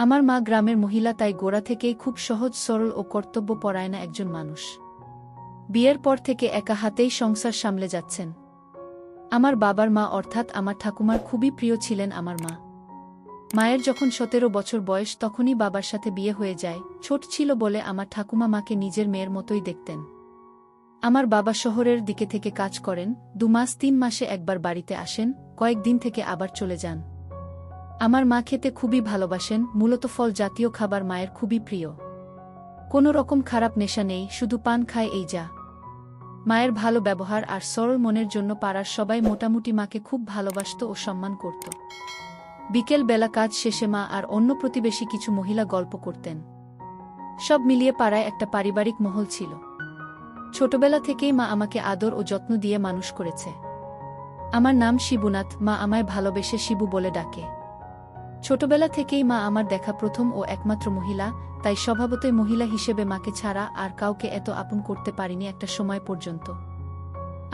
আমার মা গ্রামের মহিলা, তাই গোড়া থেকেই খুব সহজ সরল ও কর্তব্যপরায়ণা একজন মানুষ। বিয়ের পর থেকে একা হাতেই সংসার সামলে যাচ্ছেন। আমার বাবার মা অর্থাৎ আমার ঠাকুমার খুবই প্রিয় ছিলেন আমার মা। মায়ের যখন 17 বছর বয়স তখনই বাবার সাথে বিয়ে হয়ে যায়। ছোট ছিল বলে আমার ঠাকুমা মাকে নিজের মেয়ের মতোই দেখতেন। আমার বাবা শহরের দিকে থেকে কাজ করেন, 2 মাস 3 মাসে একবার বাড়িতে আসেন, কয়েকদিন থেকে আবার চলে যান। আমার মা খেতে খুবই ভালোবাসেন, মূলত ফল জাতীয় খাবার মায়ের খুবই প্রিয়। কোনো রকম খারাপ নেশা নেই, শুধু পান খায় এই যা। মায়ের ভালো ব্যবহার আর সরল মনের জন্য পাড়ার সবাই মোটামুটি মাকে খুব ভালোবাসত ও সম্মান করত। বিকেল বেলা কাজ শেষে মা আর অন্য প্রতিবেশী কিছু মহিলা গল্প করতেন। সব মিলিয়ে পাড়ায় একটা পারিবারিক মহল ছিল। ছোটবেলা থেকেই মা আমাকে আদর ও যত্ন দিয়ে মানুষ করেছে। আমার নাম শিবুনাথ, মা আমায় ভালোবেসে শিবু বলে ডাকে। ছোটবেলা থেকেই মা আমার দেখা প্রথম ও একমাত্র মহিলা, তাই স্বভাবতই মহিলা হিসেবে মাকে ছাড়া আর কাউকে এত আপন করতে পারিনি একটা সময় পর্যন্ত।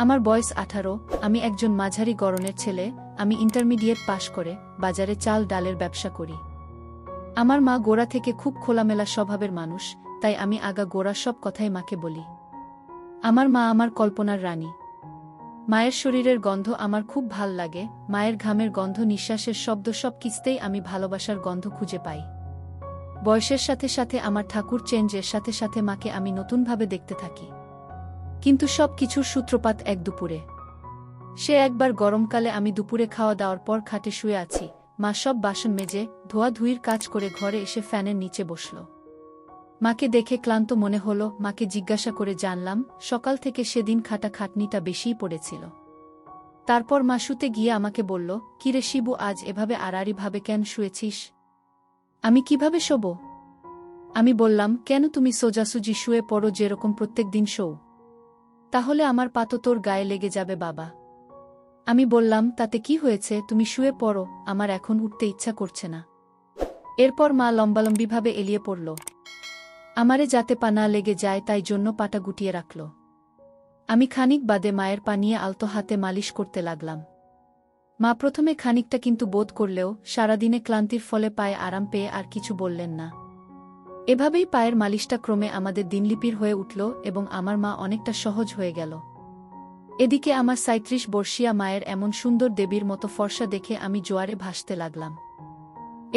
আমার বয়স 18, আমি একজন মাঝারি গড়নের ছেলে। আমি ইন্টারমিডিয়েট পাশ করে বাজারে চাল ডালের ব্যবসা করি। আমার মা গোড়া থেকে খুব খোলামেলা স্বভাবের মানুষ, তাই আমি আগা গোড়া সব কথাই মাকে বলি। আমার মা আমার কল্পনার রানী। মায়ের শরীরের গন্ধ আমার খুব ভাল লাগে, মায়ের ঘামের গন্ধ, নিঃশ্বাসের শব্দ, সব কিছুতেই আমি ভালোবাসার গন্ধ খুঁজে পাই। বয়সের সাথে সাথে আমার ঠাকুর চেঞ্জের সাথে সাথে মাকে আমি নতুনভাবে দেখতে থাকি। কিন্তু সব কিছুর সূত্রপাত এক দুপুরে। সে একবার গরমকালে আমি দুপুরে খাওয়া দাওয়ার পর খাটে শুয়ে আছি, মা সব বাসন মেজে ধোয়াধুয়ির কাজ করে ঘরে এসে ফ্যানের নিচে বসল। মাকে দেখে ক্লান্ত মনে হলো, মাকে জিজ্ঞাসা করে জানলাম সকাল থেকে সেদিন খাটাখাটনিটা বেশিই পড়েছিল। তারপর মা শুতে গিয়ে আমাকে বলল, কিরে শিবু, আজ এভাবে আড়াআড়িভাবে কেন শুয়েছিস? আমি কিভাবে শোবো? আমি বললাম, কেন, তুমি সোজাসুজি শুয়ে পড়ো যেরকম প্রত্যেক দিন শোও। তাহলে আমার পা তো তোর গায়ে লেগে যাবে বাবা। আমি বললাম, তাতে কি হয়েছে, তুমি শুয়ে পড়ো, আমার এখন উঠতে ইচ্ছা করছে না। এরপর মা লম্বালম্বিভাবে এলিয়ে পড়ল। আমারে যাতে পা না লেগে যায় তাই জন্য পাটা গুটিয়ে রাখল। আমি খানিক বাদে মায়ের পা নিয়ে আলতো হাতে মালিশ করতে লাগলাম। মা প্রথমে খানিকটা কিন্তু বোধ করলেও সারাদিনে ক্লান্তির ফলে পায়ে আরাম পেয়ে আর কিছু বললেন না। এভাবেই পায়ের মালিশটা ক্রমে আমাদের দিনলিপির হয়ে উঠল এবং আমার মা অনেকটা সহজ হয়ে গেল। এদিকে আমার 37 বর্ষীয়া মায়ের এমন সুন্দর দেবীর মতো ফর্সা দেখে আমি জোয়ারে ভাসতে লাগলাম।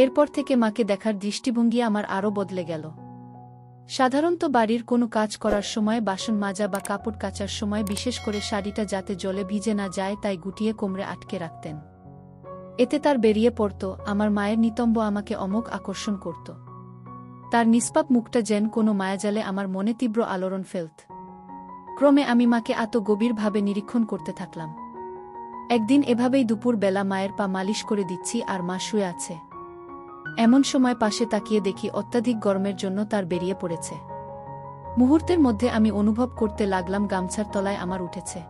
এরপর থেকে মাকে দেখার দৃষ্টিভঙ্গি আমার আরও বদলে গেল। সাধারণত বাড়ির কোনো কাজ করার সময়, বাসন মাজা বা কাপড় কাচার সময় বিশেষ করে শাড়িটা যাতে জলে ভিজে না যায় তাই গুটিয়ে কোমরে আটকে রাখতেন। এতে তার বেরিয়ে পড়ত। আমার মায়ের নিতম্ব আমাকে অমোঘ আকর্ষণ করত। তার নিষ্পাপ মুখটা যেন কোনো মায়াজালে আমার মনে তীব্র আলোড়ন ফেলত। ক্রমে আমি মাকে এত গভীরভাবে নিরীক্ষণ করতে থাকলাম। একদিন এভাবেই দুপুর বেলা মায়ের পা মালিশ করে দিচ্ছি আর মা শুয়ে আছে। এমন সময় পাশে তাকিয়ে দেখি অত্যাধিক গরমের জন্য তার বেরিয়ে পড়েছে। মুহূর্তের মধ্যে আমি অনুভব করতে লাগলাম গামছার তলায় আমার উঠেছে।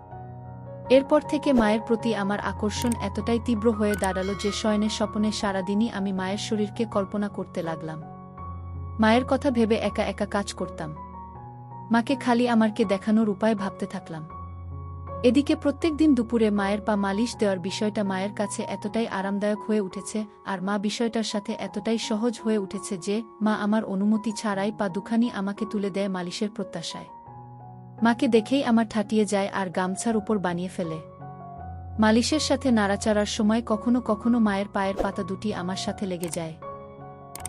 এরপর থেকে মায়ের প্রতি আমার আকর্ষণ এতটাই তীব্র হয়ে দাঁড়ালো যে শয়নে স্বপনে সারাদিনই আমি মায়ের শরীরকে কল্পনা করতে লাগলাম। মায়ের কথা ভেবে একা একা কাজ করতাম। মাকে খালি আমারকে দেখানোর উপায় ভাবতে থাকলাম। এদিকে প্রত্যেক দিন দুপুরে মায়ের পা মালিশ দেওয়ার বিষয়টা মায়ের কাছে এতটাই আরামদায়ক হয়ে উঠেছে আর মা বিষয়টার সাথে এতটাই সহজ হয়ে উঠেছে যে মা আমার অনুমতি ছাড়াই পা দুখানি আমাকে তুলে দেয় মালিশের প্রত্যাশায়। মাকে দেখেই আমার ঠাটিয়ে যায় আর গামছার উপর বানিয়ে ফেলে। মালিশের সাথে নাড়াচাড়ার সময় কখনো কখনো মায়ের পায়ের পাতা দুটি আমার সাথে লেগে যায়।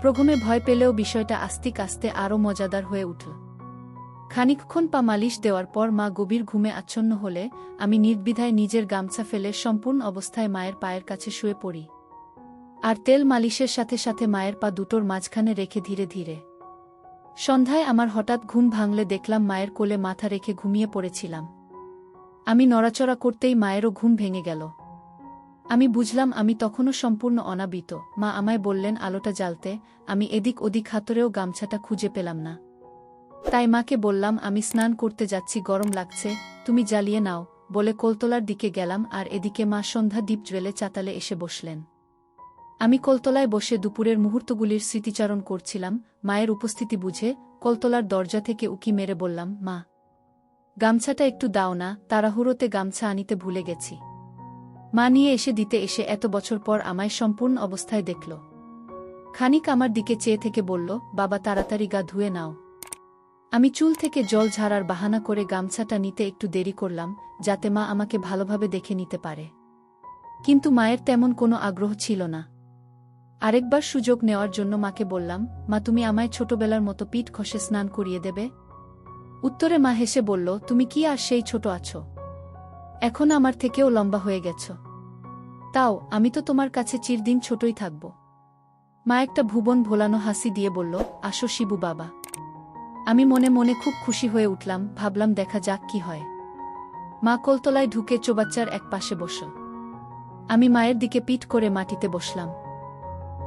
প্রথমে ভয় পেলেও বিষয়টা আস্তে আস্তে আরও মজাদার হয়ে উঠল। খানিকক্ষণ পা মালিশ দেওয়ার পর মা গভীর ঘুমে আচ্ছন্ন হলে আমি নির্দ্বিধায় নিজের গামছা ফেলে সম্পূর্ণ অবস্থায় মায়ের পায়ের কাছে শুয়ে পড়ি আর তেল মালিশের সাথে সাথে মায়ের পা দুটোর মাঝখানে রেখে ধীরে ধীরে। সন্ধ্যায় আমার হঠাৎ ঘুম ভাঙলে দেখলাম মায়ের কোলে মাথা রেখে ঘুমিয়ে পড়েছিলাম। আমি নড়াচড়া করতেই মায়েরও ঘুম ভেঙে গেল। আমি বুঝলাম আমি তখনও সম্পূর্ণ অনাবৃত। মা আমায় বললেন আলোটা জ্বালতে। আমি এদিক ওদিক হাতড়েও গামছাটা খুঁজে পেলাম না। তাই মাকে বললাম, আমি স্নান করতে যাচ্ছি, গরম লাগছে, তুমি জ্বালিয়ে নাও বলে কলতলার দিকে গেলাম আর এদিকে মা সন্ধ্যা দ্বীপ জ্বেলে চাতালে এসে বসলেন। আমি কলতলায় বসে দুপুরের মুহূর্তগুলির স্মৃতিচারণ করছিলাম। মায়ের উপস্থিতি বুঝে কলতলার দরজা থেকে উকি মেরে বললাম, মা, গামছাটা একটু দাও না, তাড়াহুড়োতে গামছা আনিতে ভুলে গেছি। মা নিয়ে এসে দিতে এসে এত বছর পর আমায় সম্পূর্ণ অবস্থায় দেখল। খানিক আমার দিকে চেয়ে থেকে বলল, বাবা তাড়াতাড়ি গা ধুয়ে নাও। আমি চুল থেকে জল ঝাড়ার বাহানা করে গামছাটা নিতে একটু দেরি করলাম, যাতে মা আমাকে ভালোভাবে দেখে নিতে পারে। কিন্তু মায়ের তেমন কোনো আগ্রহ ছিল না। আরেকবার সুযোগ নেওয়ার জন্য মাকে বললাম, মা তুমি আমায় ছোটবেলার মতো পিঠ ঘষে স্নান করিয়ে দেবে? উত্তরে মা হেসে বলল, তুমি কি আর সেই ছোট আছো? এখন আমার থেকেও লম্বা হয়ে গেছ। তাও আমি তো তোমার কাছে চিরদিন ছোটই থাকব। মা একটা ভুবন ভোলানো হাসি দিয়ে বলল, আসো শিবু বাবা। আমি মনে মনে খুব খুশি হয়ে উঠলাম, ভাবলাম দেখা যাক কি হয়। মা কোলতলায় ঢুকে চৌবাচ্চার এক পাশে বসল। আমি মায়ের দিকে পিঠ করে মাটিতে বসলাম।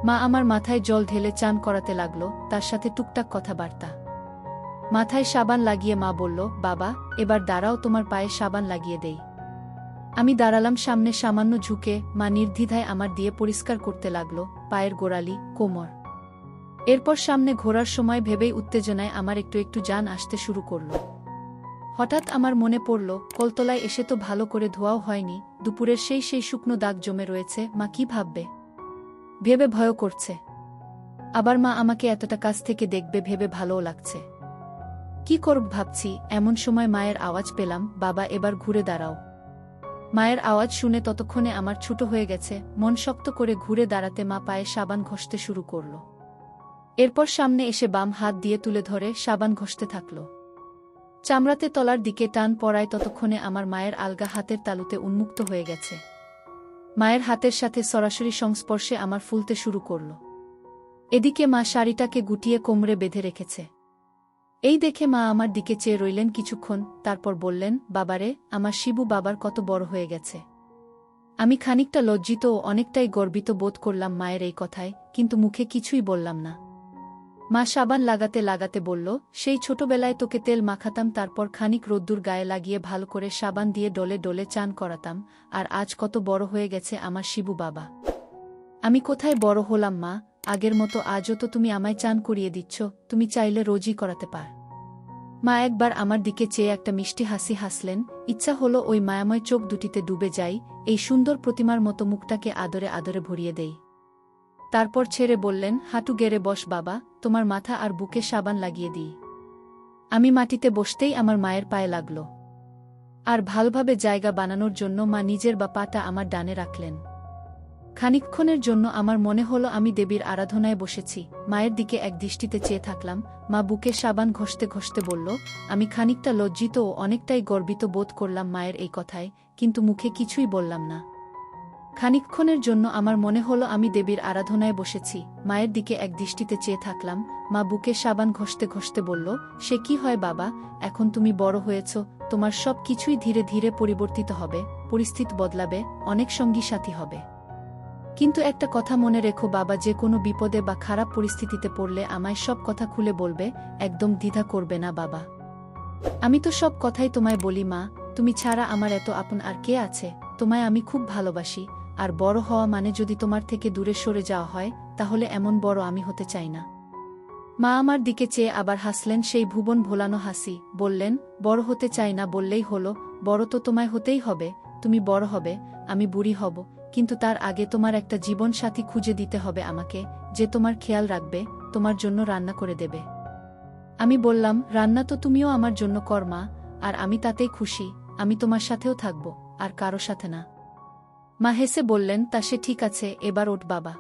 মা আমার মাথায় জল ঢেলে চান করাতে লাগল, তার সাথে টুকটাক কথাবার্তা। মাথায় সাবান লাগিয়ে মা বলল, বাবা এবার দাঁড়াও, তোমার পায়ে সাবান লাগিয়ে দেই। আমি দাঁড়ালাম সামনে সামান্য ঝুঁকে, মা নির্দ্বিধায় আমার দিয়ে পরিষ্কার করতে লাগল পায়ের গোড়ালি, কোমর। এরপর সামনে ঘোরার সময় ভেবেই উত্তেজনায় আমার একটু একটু জান আসতে শুরু করল। হঠাৎ আমার মনে পড়ল, কলতলায় এসে তো ভালো করে ধোয়াও হয়নি, দুপুরের সেই শুকনো দাগ জমে রয়েছে, মা কি ভাববে ভেবে ভয় করছে। আবার মা আমাকে এতটা কাছ থেকে দেখবে ভেবে ভালোও লাগছে। কি করব ভাবছি, এমন সময় মায়ের আওয়াজ পেলাম, বাবা এবার ঘুরে দাঁড়াও। মায়ের আওয়াজ শুনে ততক্ষণে আমার ছোট হয়ে গেছে, মন শক্ত করে ঘুরে দাঁড়াতে মা পায়ে সাবান ঘষতে শুরু করল। এরপর সামনে এসে বাম হাত দিয়ে তুলে ধরে সাবান ঘষতে থাকল। চামড়াতে তলার দিকে টান পড়ায় ততক্ষণে আমার মায়ের আলগা হাতের তালুতে উন্মুক্ত হয়ে গেছে। মায়ের হাতের সাথে সরাসরি সংস্পর্শে আমার ফুলতে শুরু করল। এদিকে মা শাড়িটাকে গুটিয়ে কোমরে বেঁধে রেখেছে। এই দেখে মা আমার দিকে চেয়ে রইলেন কিছুক্ষণ, তারপর বললেন, বাবারে, আমার শিবু বাবার কত বড় হয়ে গেছে। আমি খানিকটা লজ্জিত ও অনেকটাই গর্বিত বোধ করলাম মায়ের এই কথায়, কিন্তু মুখে কিছুই বললাম না। মা সাবান লাগাতে লাগাতে বলল, সেই ছোটবেলায় তোকে তেল মাখাতাম, তারপর খানিক রোদ্দুর গায়ে লাগিয়ে ভালো করে সাবান দিয়ে ডলে ডলে চান করাতাম, আর আজ কত বড় হয়ে গেছে আমার শিবু বাবা। আমি কোথায় বড় হলাম মা, আগের মতো আজও তো তুমি আমায় চান করিয়ে দিচ্ছ, তুমি চাইলে রোজই করাতে পার। মা একবার আমার দিকে চেয়ে একটা মিষ্টি হাসি হাসলেন, ইচ্ছা হলো ওই মায়াময় চোখ দুটিতে ডুবে যাই, এই সুন্দর প্রতিমার মতো মুখটাকে আদরে আদরে ভরিয়ে দেই। তারপর ছেড়ে বললেন, হাঁটু গেড়ে বস বাবা, তোমার মাথা আর বুকে সাবান লাগিয়ে দিই। আমি মাটিতে বসতেই আমার মায়ের পায়ে লাগল। আর ভালোভাবে জায়গা বানানোর জন্য মা নিজের পাটা আমার ডানে রাখলেন। খানিকক্ষণের জন্য আমার মনে হলো আমি দেবীর আরাধনায় বসেছি। মায়ের দিকে এক দৃষ্টিতে চেয়ে থাকলাম। মা বুকে সাবান ঘষতে ঘষতে বলল, আমি খানিকটা লজ্জিত ও অনেকটাই গর্বিত বোধ করলাম মায়ের এই কথায়, কিন্তু মুখে কিছুই বললাম না। খানিকক্ষণের জন্য আমার মনে হলো আমি দেবীর আরাধনায় বসেছি। মায়ের দিকে এক দৃষ্টিতে চেয়ে থাকলাম। মা বুকে সাবান ঘষতে ঘষতে বলল, সে কি হয় বাবা, এখন তুমি বড় হয়েছ, তোমার সব কিছুই ধীরে ধীরে পরিবর্তিত হবে, পরিস্থিতি বদলাবে, অনেক সঙ্গী সাথী হবে। কিন্তু একটা কথা মনে রেখো বাবা, যে কোনো বিপদে বা খারাপ পরিস্থিতিতে পড়লে আমায় সব কথা খুলে বলবে, একদম দ্বিধা করবে না বাবা। আমি তো সব কথাই তোমায় বলি মা, তুমি ছাড়া আমার এত আপন আর কে আছে, তোমায় আমি খুব ভালোবাসি। আর বড় হওয়া মানে যদি তোমার থেকে দূরে সরে যাওয়া হয়, তাহলে এমন বড় আমি হতে চাই না। মা আমার দিকে চেয়ে আবার হাসলেন সেই ভুবন ভোলানো হাসি, বললেন, বড় হতে চাই না বললেই হলো, বড় তো তোমায় হতেই হবে। তুমি বড় হবে, আমি বুড়ি হব, কিন্তু তার আগে তোমার একটা জীবন সাথী খুঁজে দিতে হবে আমাকে, যে তোমার খেয়াল রাখবে, তোমার জন্য রান্না করে দেবে। আমি বললাম, রান্না তো তুমিও আমার জন্য কর মা, আর আমি তাতেই খুশি, আমি তোমার সাথেও থাকব, আর কারো সাথে না। মা হেসে বললেন, তা সে ঠিক আছে, এবার ওঠ বাবা।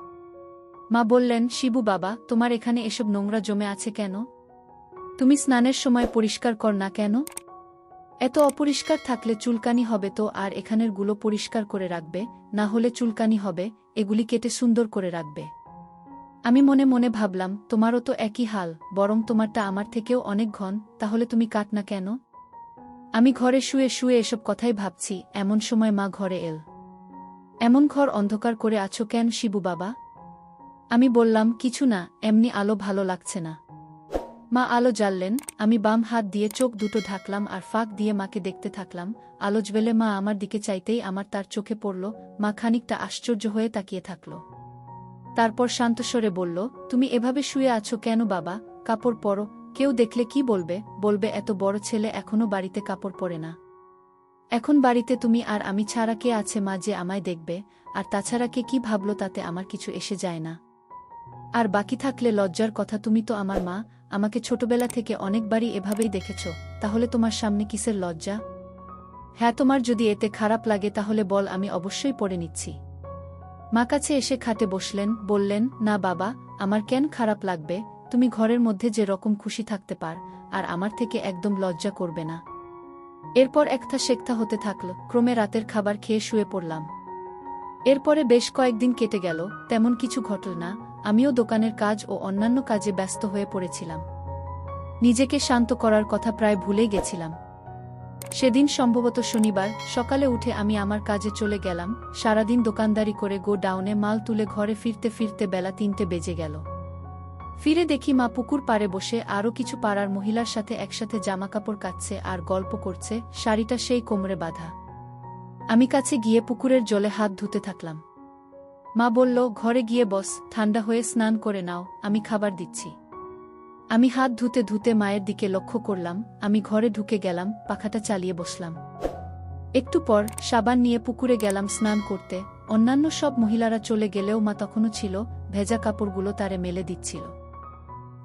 মা বললেন, শিবু বাবা, তোমার এখানে এসব নোংরা জমে আছে কেন? তুমি স্নানের সময় পরিষ্কার কর না কেন? এত অপরিষ্কার থাকলে চুলকানি হবে তো, আর এখানের গুলো পরিষ্কার করে রাখবে, না হলে চুলকানি হবে, এগুলি কেটে সুন্দর করে রাখবে। আমি মনে মনে ভাবলাম, তোমারও তো একই হাল, বরং তোমারটা আমার থেকেও অনেক ঘন, তাহলে তুমি কাট না কেন? আমি ঘরে শুয়ে শুয়ে এসব কথাই ভাবছি, এমন সময় মা ঘরে এল। এমন ঘর অন্ধকার করে আছো কেন শিবু বাবা? আমি বললাম, কিছু না, এমনি আলো ভালো লাগছে না। মা আলো জ্বাললেন। আমি বাম হাত দিয়ে চোখ দুটো ঢাকলাম আর ফাঁক দিয়ে মাকে দেখতে থাকলাম। আলো জ্বেলে মা আমার দিকে চাইতেই আমার তার চোখে পড়ল। মা খানিকটা আশ্চর্য হয়ে তাকিয়ে থাকল। তারপর শান্তস্বরে বলল, তুমি এভাবে শুয়ে আছো কেন বাবা? কাপড় পরো, কেউ দেখলে কি বলবে? বলবে এত বড় ছেলে এখনো বাড়িতে কাপড় পরে না। এখন বাড়িতে তুমি আর আমি ছাড়া কে আছে মা যে আমায় দেখবে? আর তাছাড়া কে কি ভাবলো তাতে আমার কিছু এসে যায় না। আর বাকি থাকলে লজ্জার কথা, তুমি তো আমার মা, আমাকে ছোটবেলা থেকে অনেকবারই এভাবেই দেখেছ, তাহলে তোমার সামনে কিসের লজ্জা? হ্যাঁ, তোমার যদি এতে খারাপ লাগে তাহলে বল, আমি অবশ্যই পড়ে নিচ্ছি। মা কাছে এসে খাটে বসলেন, বললেন, না বাবা, আমার কেন খারাপ লাগবে, তুমি ঘরের মধ্যে যে রকম খুশি থাকতে পার, আর আমার থেকে একদম লজ্জা করবে না। এরপর একটা শেখতা হতে থাকল, ক্রমে রাতের খাবার খেয়ে শুয়ে পড়লাম। এরপরে বেশ কয়েকদিন কেটে গেল, তেমন কিছু ঘটল না, আমিও দোকানের কাজ ও অন্যান্য কাজে ব্যস্ত হয়ে পড়েছিলাম। নিজেকে শান্ত করার কথা প্রায় ভুলেই গেছিলাম। সেদিন সম্ভবত শনিবার, সকালে উঠে আমি আমার কাজে চলে গেলাম। সারাদিন দোকানদারি করে গো ডাউনে মাল তুলে ঘরে ফিরতে ফিরতে বেলা 3টে বেজে গেল। ফিরে দেখি মা পুকুর পাড়ে বসে আরও কিছু পাড়ার মহিলার সাথে একসাথে জামাকাপড় কাচ্ছে আর গল্প করছে, শাড়িটা সেই কোমরে বাঁধা। আমি কাছে গিয়ে পুকুরের জলে হাত ধুতে থাকলাম। মা বলল, ঘরে গিয়ে বস, ঠান্ডা হয়ে স্নান করে নাও, আমি খাবার দিচ্ছি। আমি হাত ধুতে ধুতে মায়ের দিকে লক্ষ্য করলাম। আমি ঘরে ঢুকে গেলাম, পাখাটা চালিয়ে বসলাম। একটু পর সাবান নিয়ে পুকুরে গেলাম স্নান করতে। অন্যান্য সব মহিলারা চলে গেলেও মা তখনও ছিল, ভেজা কাপড়গুলো তারে মেলে দিচ্ছিল।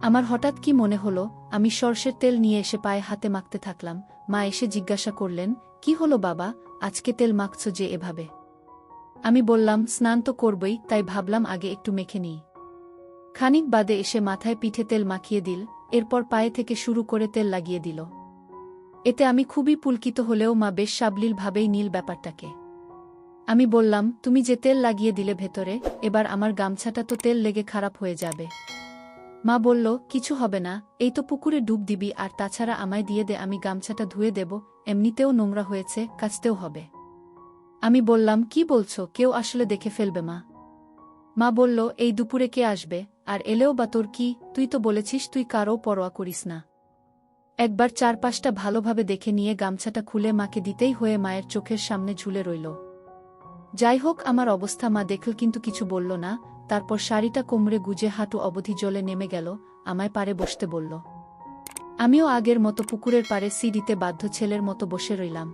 আমার হঠাৎ কি মনে হলো, আমি সরষের তেল নিয়ে এসে পায়ে হাতে মাখতে থাকলাম। মা এসে জিজ্ঞাসা করলেন, কি হলো বাবা, আজকে তেল মাখছ যে এভাবে? আমি বললাম, স্নান তো করবই, তাই ভাবলাম আগে একটু মেখে নিই। খানিক বাদে এসে মাথায় পিঠে তেল মাখিয়ে দিল, এরপর পায়ে থেকে শুরু করে তেল লাগিয়ে দিল। এতে আমি খুবই পুলকিত হলেও মা বেশ সাবলীলভাবেই নীল ব্যাপারটাকে। আমি বললাম, তুমি যে তেল লাগিয়ে দিলে ভেতরে, এবার আমার গামছাটা তো তেল লেগে খারাপ হয়ে যাবে। মা বলল, কিছু হবে না, এই তো পুকুরে ডুব দিবি, আর তাছাড়া আমায় দিয়ে দে, আমি গামছাটা ধুয়ে দেব, এমনিতেও নোংরা হয়েছে, কাচতেও হবে। আমি বললাম, কি বলছো, কেউ আসলে দেখে ফেলবে মা? মা বলল, এই দুপুরে কে আসবে, আর এলেও বা তোর কি, তুই তো বলেছিস তুই কারও পরোয়া করিস না। একবার চারপাশটা ভালোভাবে দেখে নিয়ে গামছাটা খুলে মাকে দিতেই হয়ে মায়ের চোখের সামনে ঝুলে রইল। যাই হোক, আমার অবস্থা মা দেখল কিন্তু কিছু বলল না। তারপর শাড়িটা কোমরে গুজে হাঁটু অবধি জলে নেমে গেল, আমায় পাড়ে বসতে বলল। আমিও আগের মতো পুকুরের পাড়ে সিঁড়িতে বাধ্য ছেলের মতো বসে রইলাম।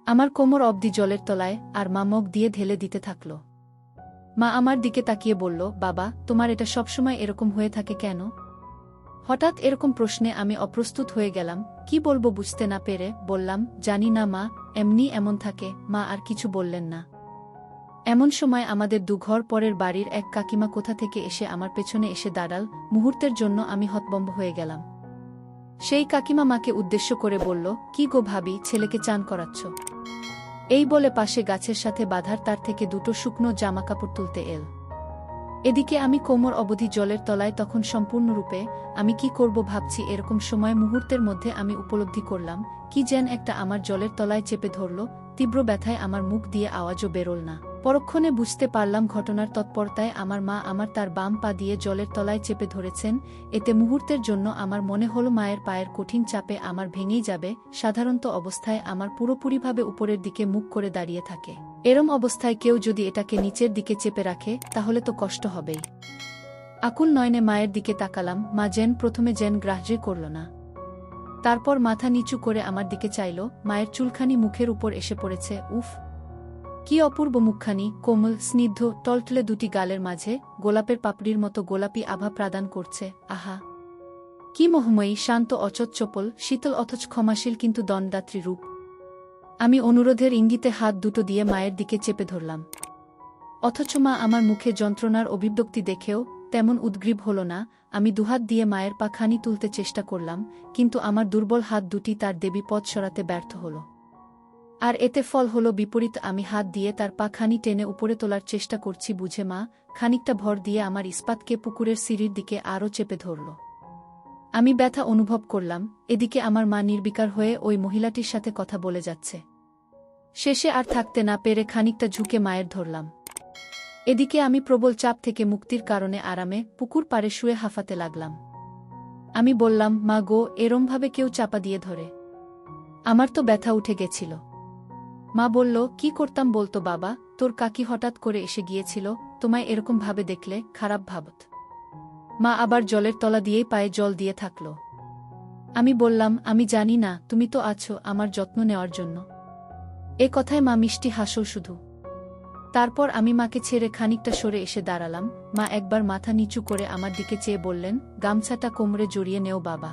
আমার কোমর অবধি জলের তলায়, আর মা মুখ দিয়ে ঢেলে দিতে থাকল। মা আমার দিকে তাকিয়ে বলল, বাবা, তোমার এটা সবসময় এরকম হয়ে থাকে কেন? হঠাৎ এরকম প্রশ্নে আমি অপ্রস্তুত হয়ে গেলাম। কি বলবো বুঝতে না পেরে বললাম, জানি না মা, এমনি এমন থাকে। মা আর কিছু বললেন না। এমন সময় আমাদের দুঘর পরের বাড়ির এক কাকিমা কোথা থেকে এসে আমার পেছনে এসে দাঁড়াল। মুহূর্তের জন্য আমি হতভম্ব হয়ে গেলাম। সেই কাকিমা মাকে উদ্দেশ্য করে বলল, কি গো ভাবি, ছেলেকে চান করাচ্ছ? এই বলে পাশে গাছের সাথে বাঁধার তার থেকে দুটো শুকনো জামাকাপড় তুলতে এল। এদিকে আমি কোমর অবধি জলের তলায়, তখন সম্পূর্ণরূপে। আমি কি করব ভাবছি, এরকম সময় মুহূর্তের মধ্যে আমি উপলব্ধি করলাম, কি যেন একটা আমার জলের তলায় চেপে ধরল। তীব্র ব্যথায় আমার মুখ দিয়ে আওয়াজও বেরোল না। পরক্ষণে বুঝতে পারলাম ঘটনার তৎপরতায় আমার মা আমার তার বাম পা দিয়ে জলের তলায় চেপে ধরেছেন। এতে মুহূর্তের জন্য আমার মনে হলো মায়ের পায়ের কঠিন চাপে আমার ভেঙেই যাবে। সাধারণত অবস্থায় আমার পুরোপুরিভাবে উপরের দিকে মুখ করে দাঁড়িয়ে থাকে, এরম অবস্থায় কেউ যদি এটাকে নিচের দিকে চেপে রাখে তাহলে তো কষ্ট হবেই। আকুল নয়নে মায়ের দিকে তাকালাম। মা প্রথমে গ্রাহ্যই করল না। তারপর মাথা নিচু করে আমার দিকে চাইল। মায়ের চুলখানি মুখের উপর এসে পড়েছে। উফ, কি অপূর্ব মুখখানি, কোমল, স্নিগ্ধ, টলটলে দুটি গালের মাঝে গোলাপের পাপড়ির মতো গোলাপি আভা প্রদান করছে। আহা, কি মোহময়ী, শান্ত, অচট, চপল, শীতল অথচ ক্ষমাশীল কিন্তু দণ্ডদাত্রী রূপ। আমি অনুরোধের ইঙ্গিতে হাত দুটো দিয়ে মায়ের দিকে চেপে ধরলাম। অথচ মা আমার মুখে যন্ত্রণার অভিব্যক্তি দেখেও তেমন উদ্গ্রীব হল না। আমি দুহাত দিয়ে মায়ের পা খানি তুলতে চেষ্টা করলাম, কিন্তু আমার দুর্বল হাত দুটি তার দেবী পথ সরাতে ব্যর্থ হল। আর এতে ফল হলো বিপরীত। আমি হাত দিয়ে তার পা খানি টেনে উপরে তোলার চেষ্টা করছি বুঝে মা খানিকটা ভর দিয়ে আমার ইস্পাতকে পুকুরের সিঁড়ির দিকে আরও চেপে ধরল। আমি ব্যথা অনুভব করলাম। এদিকে আমার মা নির্বিকার হয়ে ওই মহিলাটির সাথে কথা বলে যাচ্ছে। শেষে আর থাকতে না পেরে খানিকটা ঝুঁকে মায়ের ধরলাম। এদিকে আমি প্রবল চাপ থেকে মুক্তির কারণে আরামে পুকুর পাড়ে শুয়ে হাঁফাতে লাগলাম। আমি বললাম, মা গো, এরমভাবে কেউ চাপা দিয়ে ধরে? আমার তো ব্যথা উঠে গেছিল। মা বলল, কি করতাম বলতো বাবা, তোর কাকি হঠাৎ করে এসে গিয়েছিল, তোমায় এরকম ভাবে দেখলে খারাপ ভাবত। মা আবার জলের তলা দিয়েই পায়ে জল দিয়ে থাকল। আমি বললাম, আমি জানি না, তুমি তো আছো আমার যত্ন নেওয়ার জন্য। এ কথায় মা মিষ্টি হাসল শুধু। তারপর আমি মাকে ছেড়ে খানিকটা সরে এসে দাঁড়ালাম। মা একবার মাথা নিচু করে আমার দিকে চেয়ে বললেন, গামছাটা কোমরে জড়িয়ে নেও বাবা।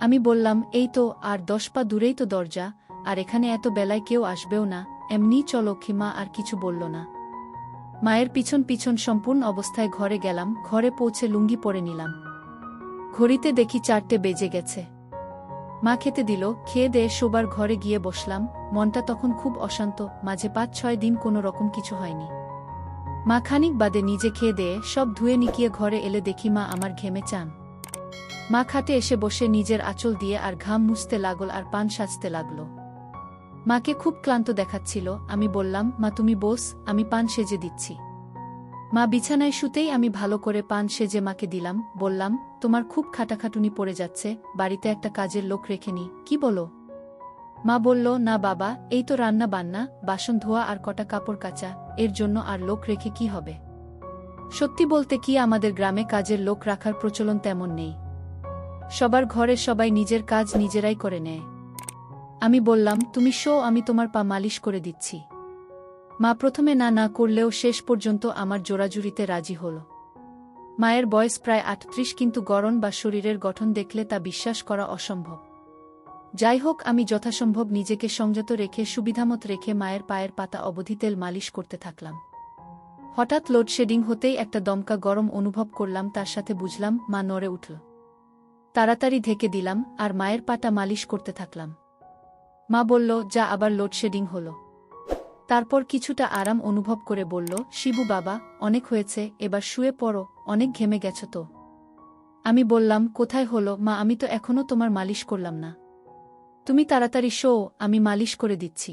আমি বললাম, এই তো, আর 10 পা দূরেই তো দরজা, আর এখানে এত বেলায় কেউ আসবেও না, এমনিই চলো। মা আর কিছু বলল না। মায়ের পিছন পিছন সম্পূর্ণ অবস্থায় ঘরে গেলাম। ঘরে পৌঁছে লুঙ্গি পরে নিলাম। ঘড়িতে দেখি 4টে বেজে গেছে। মা খেতে দিল। খেয়ে দেয়ে শোবার ঘরে গিয়ে বসলাম। মনটা তখন খুব অশান্ত। মাঝে 5-6 দিন কোনো রকম কিছু হয়নি। মা খানিক বাদে নিজে খেয়ে দেয়ে সব ধুয়ে নিকিয়ে ঘরে এলে দেখি মা আমার ঘেমে চান। মা খাটে এসে বসে নিজের আঁচল দিয়ে আর ঘাম মুছতে লাগল আর পান সাজতে লাগল। মাকে খুব ক্লান্ত দেখাচ্ছিল। আমি বললাম, মা তুমি বস, আমি পান সেজে দিচ্ছি। মা বিছানায় শুতেই আমি ভালো করে পান সেজে মাকে দিলাম। বললাম, তোমার খুব খাটাখাটুনি পড়ে যাচ্ছে, বাড়িতে একটা কাজের লোক রেখে নি, কি বলো? মা বলল, না বাবা, এই তো রান্না বান্না, বাসন ধোয়া আর কটা কাপড় কাচা, এর জন্য আর লোক রেখে কি হবে? সত্যি বলতে কি, আমাদের গ্রামে কাজের লোক রাখার প্রচলন তেমন নেই। সবার ঘরে সবাই নিজের কাজ নিজেরাই করে নেয়। আমি বললাম, তুমি শো, আমি তোমার পা মালিশ করে দিচ্ছি। মা প্রথমে না না করলেও শেষ পর্যন্ত আমার জোরাজুরিতে রাজি হল। মায়ের বয়স প্রায় 38, কিন্তু গড়ন বা শরীরের গঠন দেখলে তা বিশ্বাস করা অসম্ভব। যাই হোক, আমি যথাসম্ভব নিজেকে সংযত রেখে সুবিধামত রেখে মায়ের পায়ের পাতা অবধি তেল মালিশ করতে থাকলাম। হঠাৎ লোডশেডিং হতেই একটা দমকা গরম অনুভব করলাম, তার সাথে বুঝলাম মা নড়ে উঠল। তাড়াতাড়ি ঢেকে দিলাম আর মায়ের পাটা মালিশ করতে থাকলাম। মা বলল, যা, আবার লোডশেডিং হল। তারপর কিছুটা আরাম অনুভব করে বলল, শিবু বাবা, অনেক হয়েছে, এবার শুয়ে পড়ো, অনেক ঘেমে গেছ তো। আমি বললাম, কোথায় হলো মা, আমি তো এখনো তোমার মালিশ করলাম না। তুমি তাড়াতাড়ি শো, আমি মালিশ করে দিচ্ছি।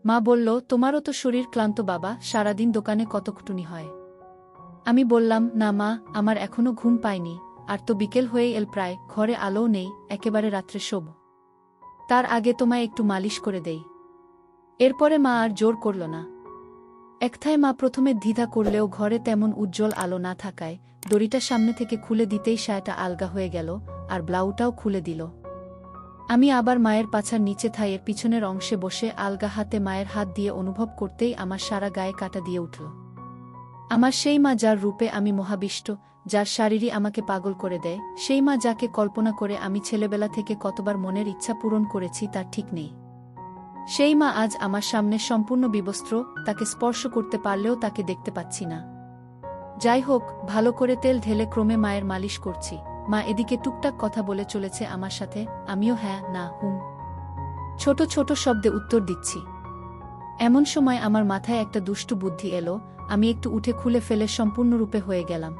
মা বলল, তোমারও তো শরীর ক্লান্ত বাবা, সারাদিন দোকানে কত খুটুনি হয়। আমি বললাম, না মা, আমার এখনো ঘুম পায়নি, আর তো বিকেল হয়ে এল প্রায়, ঘরে আলোও নেই, একেবারে রাত্রে শোব। তার আগে তোমায় একটু মালিশ করে দেই। এরপরে মা আর জোর করল না। একথায় মা প্রথমে দ্বিধা করলেও ঘরে তেমন উজ্জ্বল আলো না থাকায় দড়িটা সামনে থেকে খুলে দিতেই সায়াটা আলগা হয়ে গেল, আর ব্লাউটাও খুলে দিল। আমি আবার মায়ের পাছার নিচে থাইয়ের পিছনের অংশে বসে আলগা হাতে মায়ের হাত দিয়ে অনুভব করতেই আমার সারা গায়ে কাঁটা দিয়ে উঠল। আমার সেই মা, যার রূপে আমি মহাবিষ্ট, যার শারীরই আমাকে পাগল করে দেয়, সেই মা যাকে কল্পনা করে আমি ছেলেবেলা থেকে কতবার মনের ইচ্ছা পূরণ করেছি তার ঠিক নেই। সেই মা আজ আমার সামনে সম্পূর্ণ বিবস্ত্র, তাকে স্পর্শ করতে পারলেও তাকে দেখতে পাচ্ছি না। যাই হোক, ভালো করে তেল ঢেলে ক্রমে মায়ের মালিশ করছি। মা এদিকে টুকটাক কথা বলে চলেছে আমার সাথে, আমিও হ্যাঁ না হুম ছোট ছোট শব্দে উত্তর দিচ্ছি। এমন সময় আমার মাথায় একটা দুষ্টু বুদ্ধি এলো। আমি একটু উঠে খুলে ফেলে সম্পূর্ণরূপে হয়ে গেলাম।